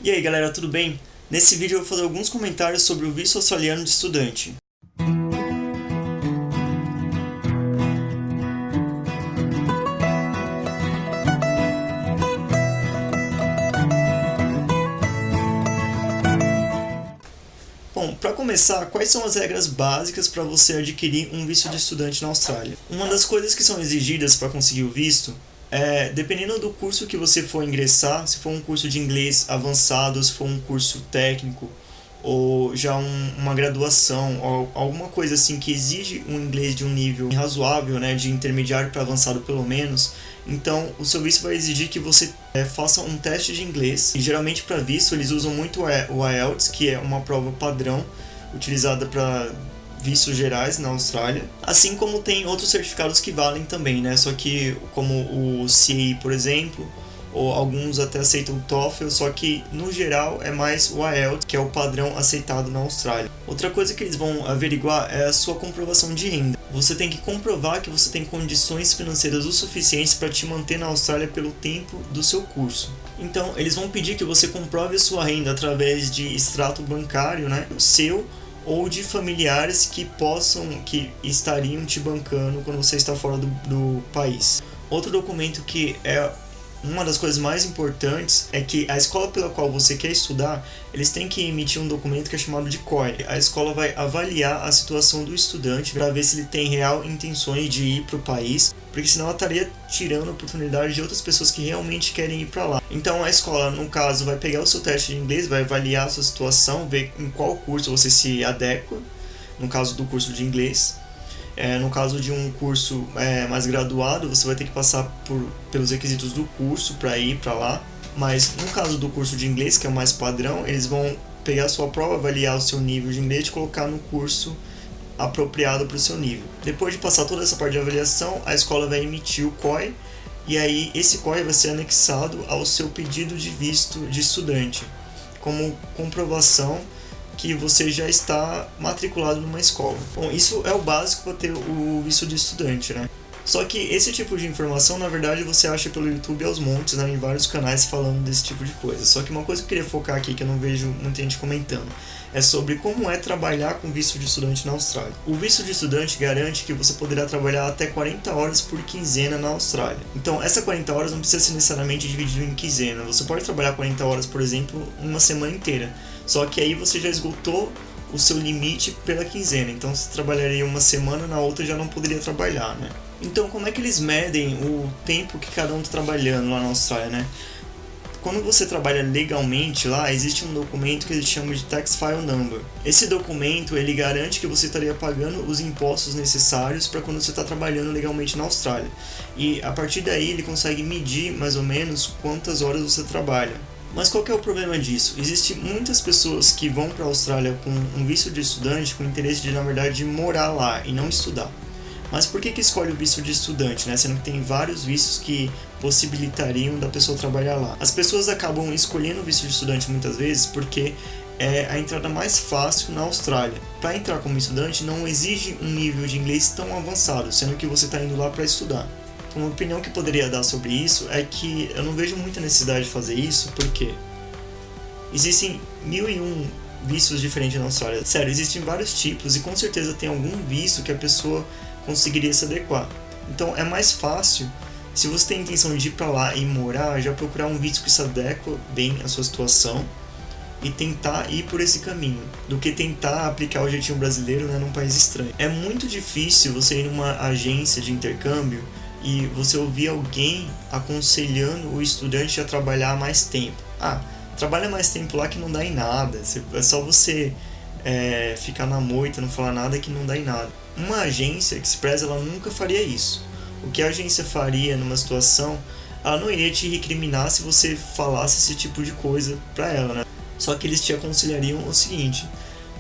E aí galera, tudo bem? Nesse vídeo eu vou fazer alguns comentários sobre o visto australiano de estudante. Bom, para começar, quais são as regras básicas para você adquirir um visto de estudante na Austrália? Uma das coisas que são exigidas para conseguir o visto dependendo do curso que você for ingressar, se for um curso de inglês avançado, se for um curso técnico ou já uma graduação ou alguma coisa assim que exige um inglês de um nível razoável, né, de intermediário para avançado pelo menos, então o seu visto vai exigir que você faça um teste de inglês. E geralmente para visto eles usam muito o IELTS, que é uma prova padrão utilizada para vistos gerais na Austrália, assim como tem outros certificados que valem também, né? Só que como o CAE, por exemplo, ou alguns até aceitam o TOEFL, só que no geral é mais o IELTS, que é o padrão aceitado na Austrália. Outra coisa que eles vão averiguar é a sua comprovação de renda. Você tem que comprovar que você tem condições financeiras o suficientes para te manter na Austrália pelo tempo do seu curso. Então, eles vão pedir que você comprove a sua renda através de extrato bancário, né, seu ou de familiares que estariam te bancando quando você está fora do país. Outro documento que é uma das coisas mais importantes é que a escola pela qual você quer estudar, eles têm que emitir um documento que é chamado de COI. A escola vai avaliar a situação do estudante para ver se ele tem real intenções de ir para o país, porque senão ela estaria tirando a oportunidade de outras pessoas que realmente querem ir para lá. Então a escola, no caso, vai pegar o seu teste de inglês, vai avaliar a sua situação, ver em qual curso você se adequa, no caso do curso de inglês. No caso de um curso mais graduado, você vai ter que passar pelos requisitos do curso para ir para lá. Mas no caso do curso de inglês, que é o mais padrão, eles vão pegar a sua prova, avaliar o seu nível de inglês e colocar no curso apropriado para o seu nível. Depois de passar toda essa parte de avaliação, a escola vai emitir o COI, e aí esse COI vai ser anexado ao seu pedido de visto de estudante, como comprovação que você já está matriculado numa escola. Bom, isso é o básico para ter o visto de estudante, né? Só que esse tipo de informação, na verdade, você acha pelo YouTube aos montes, né, em vários canais falando desse tipo de coisa. Só que uma coisa que eu queria focar aqui, que eu não vejo muita gente comentando, é sobre como é trabalhar com visto de estudante na Austrália. O visto de estudante garante que você poderá trabalhar até 40 horas por quinzena na Austrália. Então, essa 40 horas não precisa ser necessariamente dividido em quinzena. Você pode trabalhar 40 horas, por exemplo, uma semana inteira. Só que aí você já esgotou o seu limite pela quinzena. Então, você trabalharia uma semana, na outra já não poderia trabalhar, né? Então, como é que eles medem o tempo que cada um está trabalhando lá na Austrália, né? Quando você trabalha legalmente lá, existe um documento que eles chamam de Tax File Number. Esse documento, ele garante que você estaria pagando os impostos necessários para quando você está trabalhando legalmente na Austrália. E a partir daí, ele consegue medir mais ou menos quantas horas você trabalha. Mas qual que é o problema disso? Existem muitas pessoas que vão para a Austrália com um visto de estudante com interesse de, na verdade, morar lá e não estudar. Mas por que escolhe o visto de estudante, né? Sendo que tem vários vistos que possibilitariam da pessoa trabalhar lá. As pessoas acabam escolhendo o visto de estudante muitas vezes porque é a entrada mais fácil na Austrália. Para entrar como estudante não exige um nível de inglês tão avançado, sendo que você está indo lá para estudar. Uma opinião que eu poderia dar sobre isso é que eu não vejo muita necessidade de fazer isso, porque existem 1001 vistos diferentes na Austrália. Sério, existem vários tipos e com certeza tem algum visto que a pessoa conseguiria se adequar. Então é mais fácil, se você tem a intenção de ir para lá e morar, já procurar um visto que se adequa bem à sua situação e tentar ir por esse caminho, do que tentar aplicar o jeitinho brasileiro, né, num país estranho. É muito difícil você ir numa agência de intercâmbio e você ouvir alguém aconselhando o estudante a trabalhar mais tempo. Trabalha mais tempo lá que não dá em nada, é só você ficar na moita, não falar nada que não dá em nada. Uma agência que se preza, ela nunca faria isso. O que a agência faria numa situação, ela não iria te recriminar se você falasse esse tipo de coisa pra ela, né? Só que eles te aconselhariam o seguinte: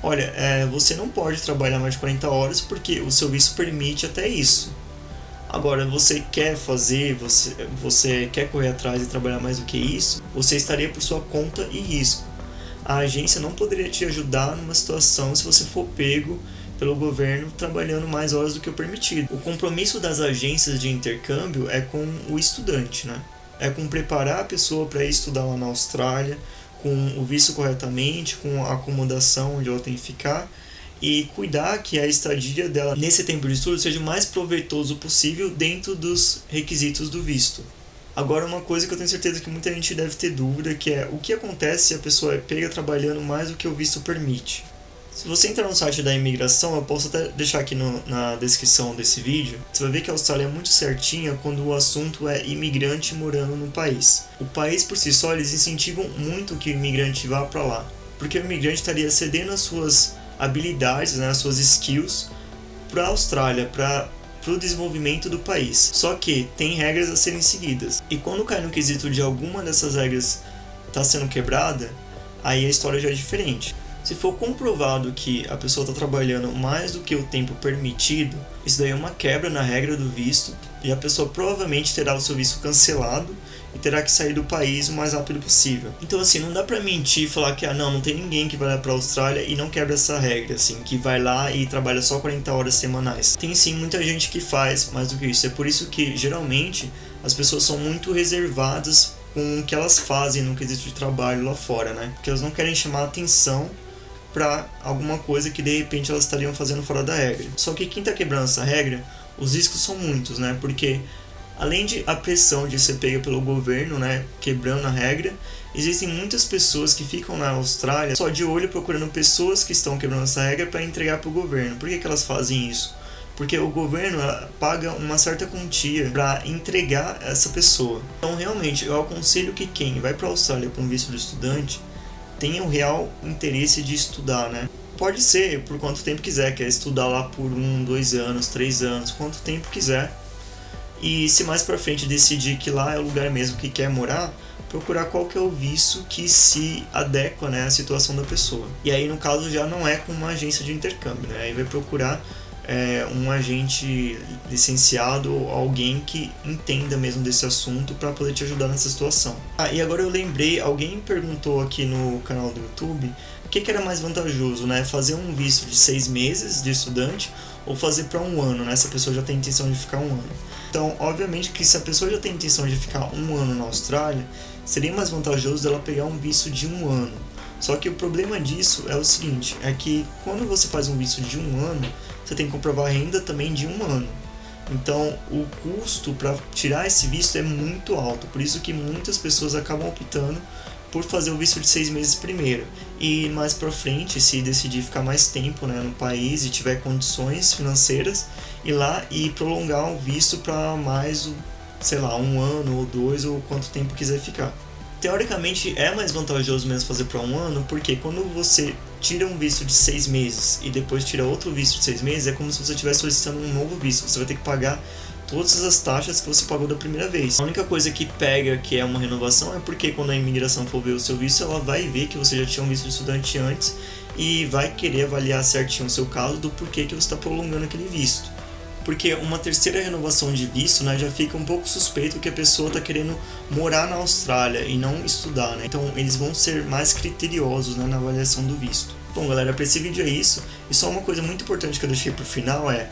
olha, você não pode trabalhar mais de 40 horas porque o seu visto permite até isso. Agora, você quer fazer, você quer correr atrás e trabalhar mais do que isso, você estaria por sua conta e risco. A agência não poderia te ajudar numa situação se você for pego pelo governo trabalhando mais horas do que o permitido. O compromisso das agências de intercâmbio é com o estudante, né? É com preparar a pessoa para ir estudar lá na Austrália, com o visto corretamente, com a acomodação onde ela tem que ficar, e cuidar que a estadia dela nesse tempo de estudo seja o mais proveitoso possível dentro dos requisitos do visto. Agora, uma coisa que eu tenho certeza que muita gente deve ter dúvida, que é o que acontece se a pessoa é pega trabalhando mais do que o visto permite. Se você entrar no site da imigração, eu posso até deixar aqui na descrição desse vídeo, você vai ver que a Austrália é muito certinha quando o assunto é imigrante morando no país. O país por si só, eles incentivam muito que o imigrante vá para lá, porque o imigrante estaria cedendo as suas habilidades, né, as suas skills para a Austrália, para o desenvolvimento do país. Só que tem regras a serem seguidas. E quando cai no quesito de alguma dessas regras está sendo quebrada, aí a história já é diferente. Se for comprovado que a pessoa está trabalhando mais do que o tempo permitido, isso daí é uma quebra na regra do visto e a pessoa provavelmente terá o seu visto cancelado e terá que sair do país o mais rápido possível. Então assim, não dá pra mentir e falar que não tem ninguém que vai lá pra Austrália e não quebra essa regra, assim, que vai lá e trabalha só 40 horas semanais. Tem sim muita gente que faz mais do que isso. É por isso que geralmente as pessoas são muito reservadas com o que elas fazem no quesito de trabalho lá fora, né? Porque elas não querem chamar atenção para alguma coisa que de repente elas estariam fazendo fora da regra. Só que quem está quebrando essa regra, os riscos são muitos, né? Porque além de a pressão de ser pega pelo governo, né, quebrando a regra, existem muitas pessoas que ficam na Austrália só de olho procurando pessoas que estão quebrando essa regra para entregar para o governo. Por que elas fazem isso? Porque o governo paga uma certa quantia para entregar essa pessoa. Então realmente eu aconselho que quem vai para a Austrália com visto de estudante tenha o real interesse de estudar, né? Pode ser por quanto tempo quiser, quer estudar lá por 1, 2 anos, 3 anos, quanto tempo quiser. E se mais pra frente decidir que lá é o lugar mesmo que quer morar, procurar qual que é o visto que se adequa, né, à situação da pessoa. E aí no caso já não é com uma agência de intercâmbio, né? Aí vai procurar um agente licenciado ou alguém que entenda mesmo desse assunto para poder te ajudar nessa situação. E agora eu lembrei, alguém perguntou aqui no canal do YouTube o que era mais vantajoso, né? Fazer um visto de 6 meses de estudante ou fazer para 1 ano, né? Se a pessoa já tem intenção de ficar 1 ano. Então, obviamente que se a pessoa já tem intenção de ficar 1 ano na Austrália, seria mais vantajoso dela pegar um visto de 1 ano. Só que o problema disso é o seguinte, é que quando você faz um visto de 1 ano, você tem que comprovar a renda também de 1 ano. Então, o custo para tirar esse visto é muito alto, por isso que muitas pessoas acabam optando por fazer o visto de 6 meses primeiro. E mais para frente, se decidir ficar mais tempo, né, no país e tiver condições financeiras, ir lá e prolongar o visto para mais, sei lá, 1 ano ou 2 ou quanto tempo quiser ficar. Teoricamente é mais vantajoso mesmo fazer para 1 ano, porque quando você tira um visto de 6 meses e depois tira outro visto de 6 meses, é como se você estivesse solicitando um novo visto. Você vai ter que pagar todas as taxas que você pagou da primeira vez. A única coisa que pega que é uma renovação é porque quando a imigração for ver o seu visto, ela vai ver que você já tinha um visto de estudante antes e vai querer avaliar certinho o seu caso do porquê que você está prolongando aquele visto. Porque uma terceira renovação de visto, né, já fica um pouco suspeito que a pessoa está querendo morar na Austrália e não estudar, né? Então eles vão ser mais criteriosos, né, na avaliação do visto. Bom galera, para esse vídeo é isso. E só uma coisa muito importante que eu deixei pro final é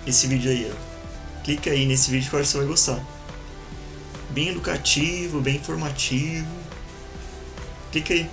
esse vídeo aí, ó. Clica aí nesse vídeo que eu acho que você vai gostar. Bem educativo, bem informativo. Clica aí.